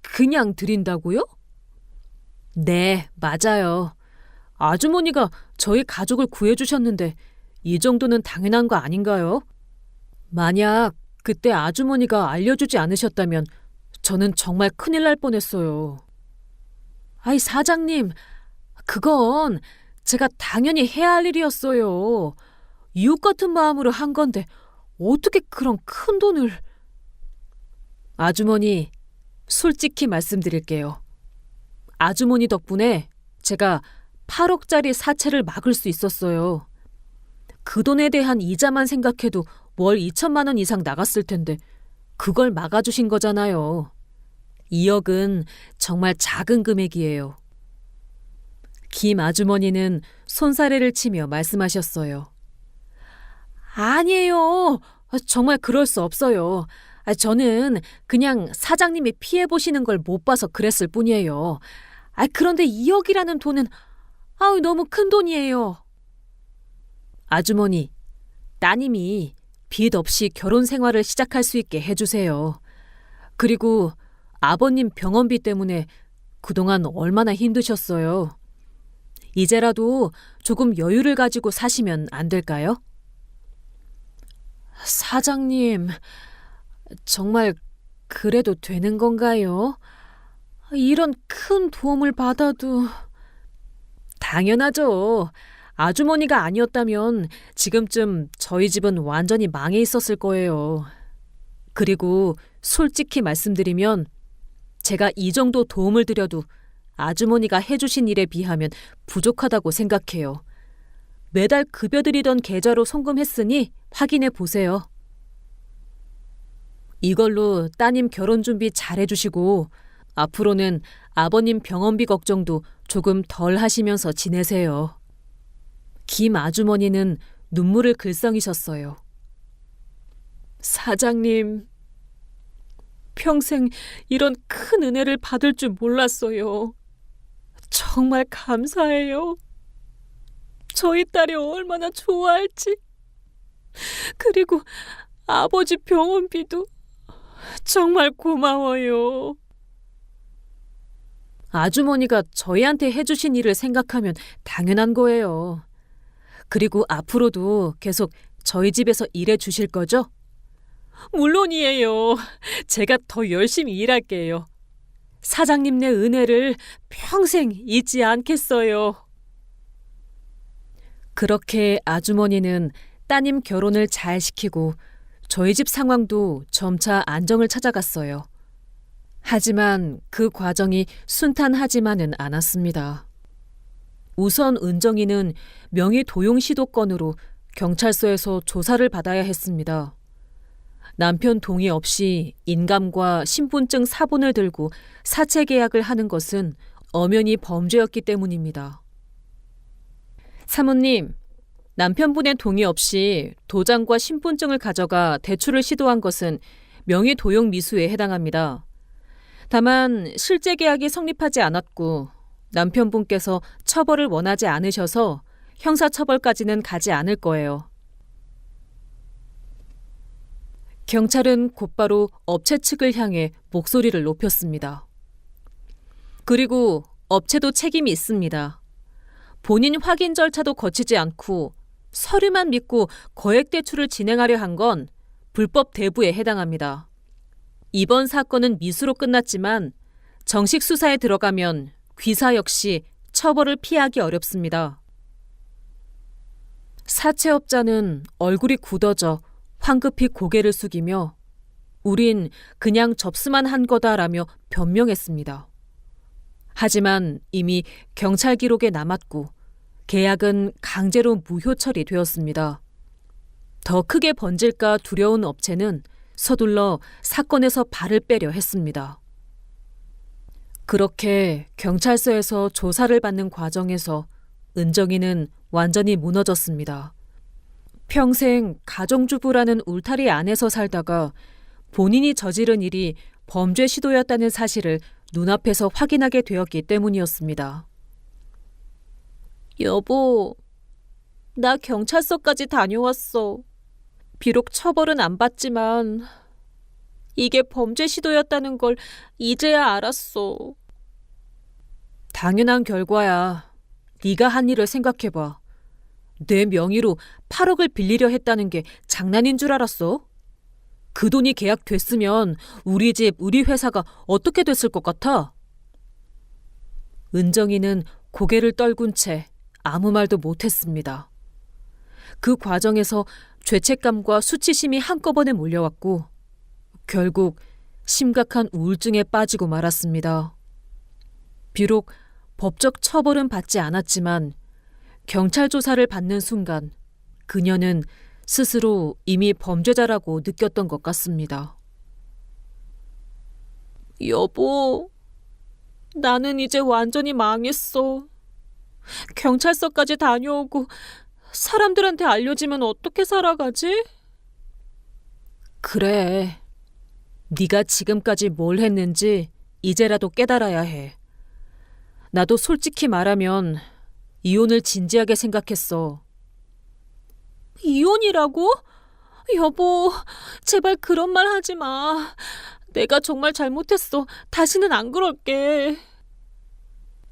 그냥 드린다고요? 네, 맞아요. 아주머니가 저희 가족을 구해주셨는데 이 정도는 당연한 거 아닌가요? 만약 그때 아주머니가 알려주지 않으셨다면 저는 정말 큰일 날 뻔했어요. 사장님, 그건 제가 당연히 해야 할 일이었어요. 이웃 같은 마음으로 한 건데 어떻게 그런 큰 돈을... 아주머니, 솔직히 말씀드릴게요. 아주머니 덕분에 제가 8억짜리 사채를 막을 수 있었어요. 그 돈에 대한 이자만 생각해도 월 2천만 원 이상 나갔을 텐데 그걸 막아주신 거잖아요. 2억은 정말 작은 금액이에요. 김 아주머니는 손사래를 치며 말씀하셨어요. 아니에요. 정말 그럴 수 없어요. 저는 그냥 사장님이 피해보시는 걸 못 봐서 그랬을 뿐이에요. 그런데 2억이라는 돈은 너무 큰 돈이에요. 아주머니, 따님이 빚 없이 결혼 생활을 시작할 수 있게 해주세요. 그리고 아버님 병원비 때문에 그동안 얼마나 힘드셨어요. 이제라도 조금 여유를 가지고 사시면 안 될까요? 사장님, 정말 그래도 되는 건가요? 이런 큰 도움을 받아도... 당연하죠. 아주머니가 아니었다면 지금쯤 저희 집은 완전히 망해 있었을 거예요. 그리고 솔직히 말씀드리면 제가 이 정도 도움을 드려도 아주머니가 해주신 일에 비하면 부족하다고 생각해요. 매달 급여드리던 계좌로 송금했으니 확인해 보세요. 이걸로 따님 결혼 준비 잘 해주시고 앞으로는 아버님 병원비 걱정도 조금 덜 하시면서 지내세요. 김 아주머니는 눈물을 글썽이셨어요. 사장님, 평생 이런 큰 은혜를 받을 줄 몰랐어요. 정말 감사해요. 저희 딸이 얼마나 좋아할지. 그리고 아버지 병원비도 정말 고마워요. 아주머니가 저희한테 해주신 일을 생각하면 당연한 거예요. 그리고 앞으로도 계속 저희 집에서 일해 주실 거죠? 물론이에요. 제가 더 열심히 일할게요. 사장님네 은혜를 평생 잊지 않겠어요. 그렇게 아주머니는 따님 결혼을 잘 시키고 저희 집 상황도 점차 안정을 찾아갔어요. 하지만 그 과정이 순탄하지만은 않았습니다. 우선 은정이는 명의 도용 시도건으로 경찰서에서 조사를 받아야 했습니다. 남편 동의 없이 인감과 신분증 사본을 들고 사채 계약을 하는 것은 엄연히 범죄였기 때문입니다. 사모님, 남편분의 동의 없이 도장과 신분증을 가져가 대출을 시도한 것은 명의 도용 미수에 해당합니다. 다만 실제 계약이 성립하지 않았고 남편분께서 처벌을 원하지 않으셔서 형사처벌까지는 가지 않을 거예요. 경찰은 곧바로 업체 측을 향해 목소리를 높였습니다. 그리고 업체도 책임이 있습니다. 본인 확인 절차도 거치지 않고 서류만 믿고 거액대출을 진행하려 한 건 불법 대부에 해당합니다. 이번 사건은 미수로 끝났지만 정식 수사에 들어가면 귀사 역시 처벌을 피하기 어렵습니다. 사채업자는 얼굴이 굳어져 황급히 고개를 숙이며 우린 그냥 접수만 한 거다라며 변명했습니다. 하지만 이미 경찰 기록에 남았고 계약은 강제로 무효 처리되었습니다. 더 크게 번질까 두려운 업체는 서둘러 사건에서 발을 빼려 했습니다. 그렇게 경찰서에서 조사를 받는 과정에서 은정이는 완전히 무너졌습니다. 평생 가정주부라는 울타리 안에서 살다가 본인이 저지른 일이 범죄 시도였다는 사실을 눈앞에서 확인하게 되었기 때문이었습니다. 여보, 나 경찰서까지 다녀왔어. 비록 처벌은 안 받지만 이게 범죄 시도였다는 걸 이제야 알았어. 당연한 결과야. 네가 한 일을 생각해봐. 내 명의로 8억을 빌리려 했다는 게 장난인 줄 알았어? 그 돈이 계약됐으면 우리 집, 우리 회사가 어떻게 됐을 것 같아? 은정이는 고개를 떨군 채 아무 말도 못했습니다. 그 과정에서 죄책감과 수치심이 한꺼번에 몰려왔고 결국 심각한 우울증에 빠지고 말았습니다. 비록 법적 처벌은 받지 않았지만 경찰 조사를 받는 순간 그녀는 스스로 이미 범죄자라고 느꼈던 것 같습니다. 여보, 나는 이제 완전히 망했어. 경찰서까지 다녀오고 사람들한테 알려지면 어떻게 살아가지? 그래. 네가 지금까지 뭘 했는지 이제라도 깨달아야 해. 나도 솔직히 말하면 이혼을 진지하게 생각했어. 이혼이라고? 여보, 제발 그런 말 하지 마. 내가 정말 잘못했어. 다시는 안 그럴게.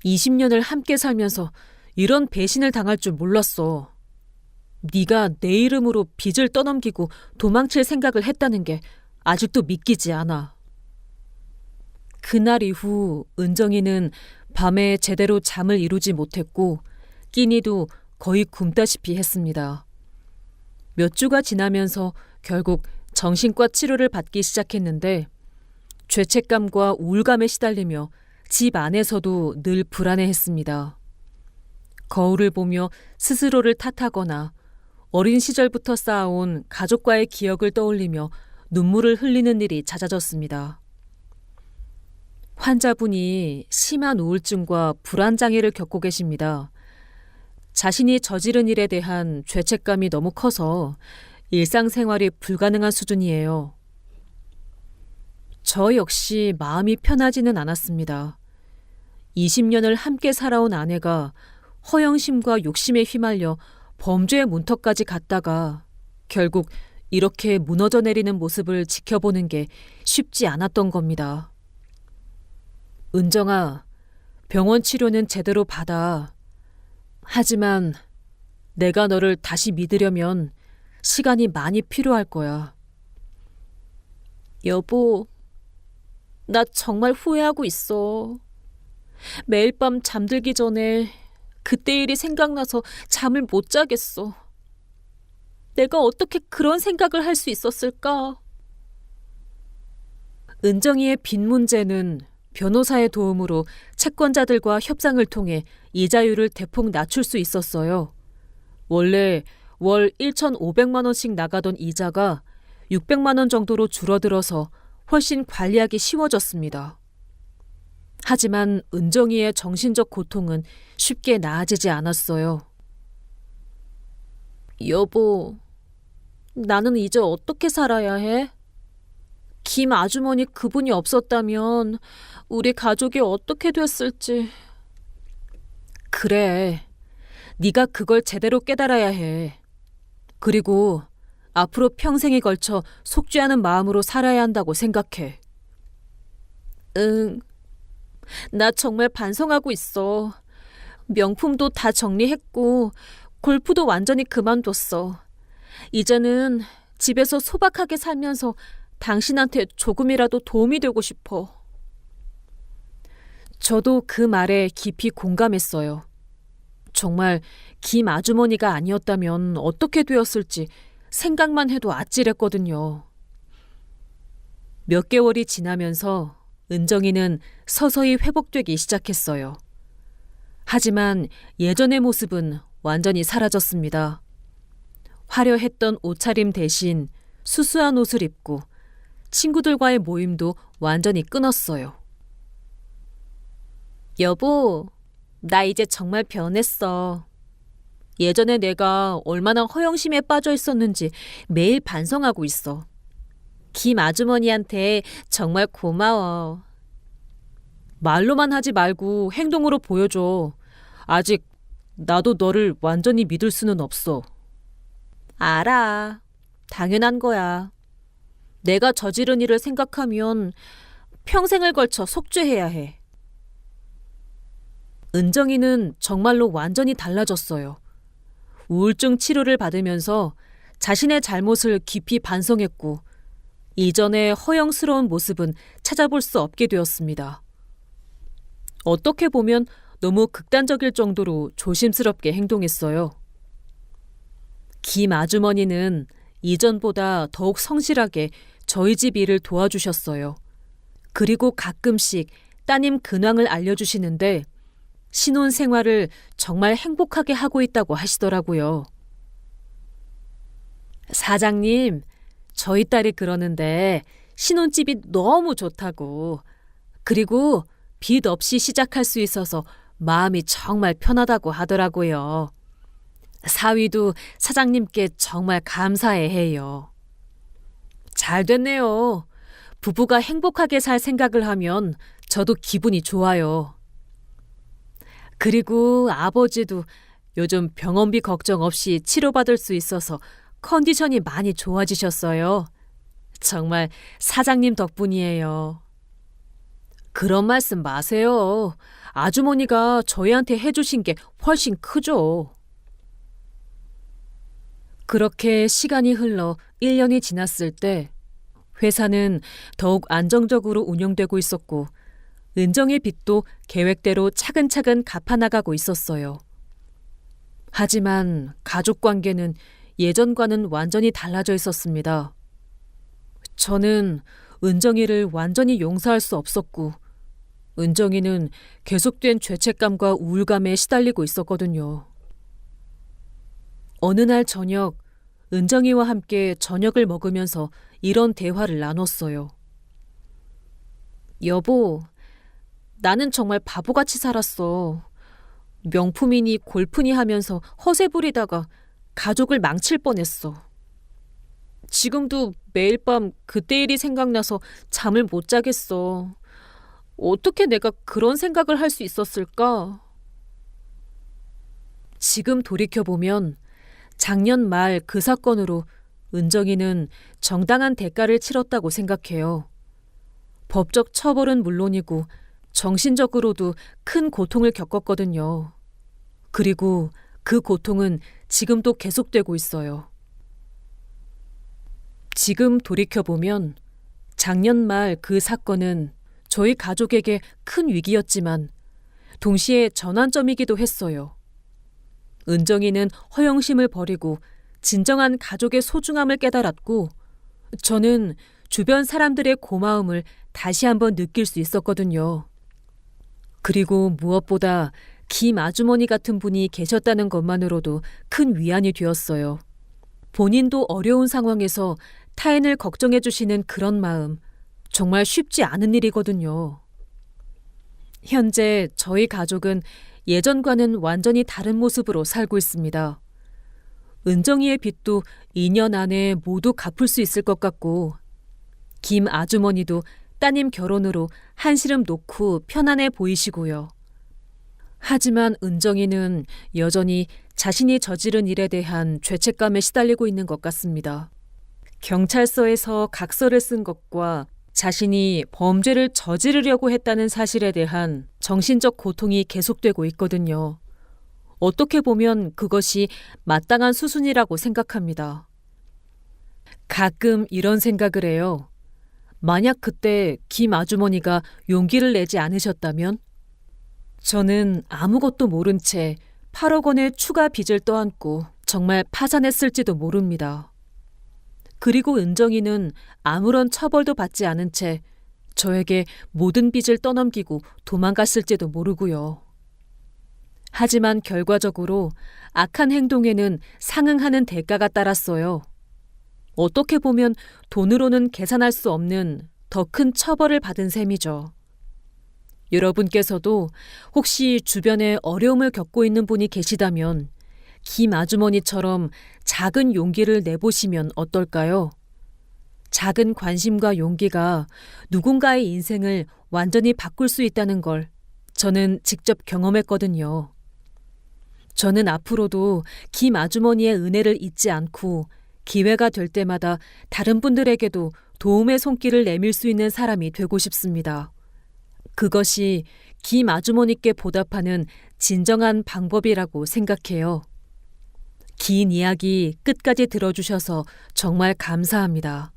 20년을 함께 살면서 이런 배신을 당할 줄 몰랐어. 네가 내 이름으로 빚을 떠넘기고 도망칠 생각을 했다는 게 아직도 믿기지 않아. 그날 이후 은정이는 밤에 제대로 잠을 이루지 못했고 끼니도 거의 굶다시피 했습니다. 몇 주가 지나면서 결국 정신과 치료를 받기 시작했는데 죄책감과 우울감에 시달리며 집 안에서도 늘 불안해했습니다. 거울을 보며 스스로를 탓하거나 어린 시절부터 쌓아온 가족과의 기억을 떠올리며 눈물을 흘리는 일이 잦아졌습니다. 환자분이 심한 우울증과 불안장애를 겪고 계십니다. 자신이 저지른 일에 대한 죄책감이 너무 커서 일상생활이 불가능한 수준이에요. 저 역시 마음이 편하지는 않았습니다. 20년을 함께 살아온 아내가 허영심과 욕심에 휘말려 범죄의 문턱까지 갔다가 결국 이렇게 무너져 내리는 모습을 지켜보는 게 쉽지 않았던 겁니다. 은정아, 병원 치료는 제대로 받아. 하지만 내가 너를 다시 믿으려면 시간이 많이 필요할 거야. 여보, 나 정말 후회하고 있어. 매일 밤 잠들기 전에 그때 일이 생각나서 잠을 못 자겠어. 내가 어떻게 그런 생각을 할 수 있었을까? 은정이의 빚 문제는 변호사의 도움으로 채권자들과 협상을 통해 이자율을 대폭 낮출 수 있었어요. 원래 월 1,500만 원씩 나가던 이자가 600만 원 정도로 줄어들어서 훨씬 관리하기 쉬워졌습니다. 하지만 은정이의 정신적 고통은 쉽게 나아지지 않았어요. 여보, 나는 이제 어떻게 살아야 해? 김 아주머니 그분이 없었다면 우리 가족이 어떻게 됐을지. 그래, 네가 그걸 제대로 깨달아야 해. 그리고 앞으로 평생에 걸쳐 속죄하는 마음으로 살아야 한다고 생각해. 응, 나 정말 반성하고 있어. 명품도 다 정리했고 골프도 완전히 그만뒀어. 이제는 집에서 소박하게 살면서 당신한테 조금이라도 도움이 되고 싶어. 저도 그 말에 깊이 공감했어요. 정말 김 아주머니가 아니었다면 어떻게 되었을지 생각만 해도 아찔했거든요. 몇 개월이 지나면서 은정이는 서서히 회복되기 시작했어요. 하지만 예전의 모습은 완전히 사라졌습니다. 화려했던 옷차림 대신 수수한 옷을 입고 친구들과의 모임도 완전히 끊었어요. 여보, 나 이제 정말 변했어. 예전에 내가 얼마나 허영심에 빠져 있었는지 매일 반성하고 있어. 김 아주머니한테 정말 고마워. 말로만 하지 말고 행동으로 보여줘. 아직 나도 너를 완전히 믿을 수는 없어. 알아. 당연한 거야. 내가 저지른 일을 생각하면 평생을 걸쳐 속죄해야 해. 은정이는 정말로 완전히 달라졌어요. 우울증 치료를 받으면서 자신의 잘못을 깊이 반성했고 이전의 허영스러운 모습은 찾아볼 수 없게 되었습니다. 어떻게 보면 너무 극단적일 정도로 조심스럽게 행동했어요. 김 아주머니는 이전보다 더욱 성실하게 저희 집 일을 도와주셨어요. 그리고 가끔씩 따님 근황을 알려주시는데 신혼 생활을 정말 행복하게 하고 있다고 하시더라고요. 사장님, 저희 딸이 그러는데 신혼집이 너무 좋다고. 그리고 빚 없이 시작할 수 있어서 마음이 정말 편하다고 하더라고요. 사위도 사장님께 정말 감사해해요. 잘 됐네요. 부부가 행복하게 살 생각을 하면 저도 기분이 좋아요. 그리고 아버지도 요즘 병원비 걱정 없이 치료받을 수 있어서 컨디션이 많이 좋아지셨어요. 정말 사장님 덕분이에요. 그런 말씀 마세요. 아주머니가 저희한테 해주신 게 훨씬 크죠. 그렇게 시간이 흘러 1년이 지났을 때 회사는 더욱 안정적으로 운영되고 있었고 은정의 빚도 계획대로 차근차근 갚아나가고 있었어요. 하지만 가족 관계는 예전과는 완전히 달라져 있었습니다. 저는 은정이를 완전히 용서할 수 없었고, 은정이는 계속된 죄책감과 우울감에 시달리고 있었거든요. 어느 날 저녁, 은정이와 함께 저녁을 먹으면서 이런 대화를 나눴어요. 여보, 나는 정말 바보같이 살았어. 명품이니 골프니 하면서 허세 부리다가 가족을 망칠 뻔했어. 지금도 매일 밤 그때 일이 생각나서 잠을 못 자겠어. 어떻게 내가 그런 생각을 할 수 있었을까? 지금 돌이켜보면 작년 말 그 사건으로 은정이는 정당한 대가를 치렀다고 생각해요. 법적 처벌은 물론이고 정신적으로도 큰 고통을 겪었거든요. 그리고 그 고통은 지금도 계속되고 있어요. 지금 돌이켜보면 작년 말 그 사건은 저희 가족에게 큰 위기였지만 동시에 전환점이기도 했어요. 은정이는 허영심을 버리고 진정한 가족의 소중함을 깨달았고 저는 주변 사람들의 고마움을 다시 한번 느낄 수 있었거든요. 그리고 무엇보다 김 아주머니 같은 분이 계셨다는 것만으로도 큰 위안이 되었어요. 본인도 어려운 상황에서 타인을 걱정해 주시는 그런 마음, 정말 쉽지 않은 일이거든요. 현재 저희 가족은 예전과는 완전히 다른 모습으로 살고 있습니다. 은정이의 빚도 2년 안에 모두 갚을 수 있을 것 같고 김 아주머니도 따님 결혼으로 한시름 놓고 편안해 보이시고요. 하지만 은정이는 여전히 자신이 저지른 일에 대한 죄책감에 시달리고 있는 것 같습니다. 경찰서에서 각서를 쓴 것과 자신이 범죄를 저지르려고 했다는 사실에 대한 정신적 고통이 계속되고 있거든요. 어떻게 보면 그것이 마땅한 수순이라고 생각합니다. 가끔 이런 생각을 해요. 만약 그때 김 아주머니가 용기를 내지 않으셨다면 저는 아무것도 모른 채 8억 원의 추가 빚을 떠안고 정말 파산했을지도 모릅니다. 그리고 은정이는 아무런 처벌도 받지 않은 채 저에게 모든 빚을 떠넘기고 도망갔을지도 모르고요. 하지만 결과적으로 악한 행동에는 상응하는 대가가 따랐어요. 어떻게 보면 돈으로는 계산할 수 없는 더 큰 처벌을 받은 셈이죠. 여러분께서도 혹시 주변에 어려움을 겪고 있는 분이 계시다면 김 아주머니처럼 작은 용기를 내보시면 어떨까요? 작은 관심과 용기가 누군가의 인생을 완전히 바꿀 수 있다는 걸 저는 직접 경험했거든요. 저는 앞으로도 김 아주머니의 은혜를 잊지 않고 기회가 될 때마다 다른 분들에게도 도움의 손길을 내밀 수 있는 사람이 되고 싶습니다. 그것이 김 아주머니께 보답하는 진정한 방법이라고 생각해요. 긴 이야기 끝까지 들어주셔서 정말 감사합니다.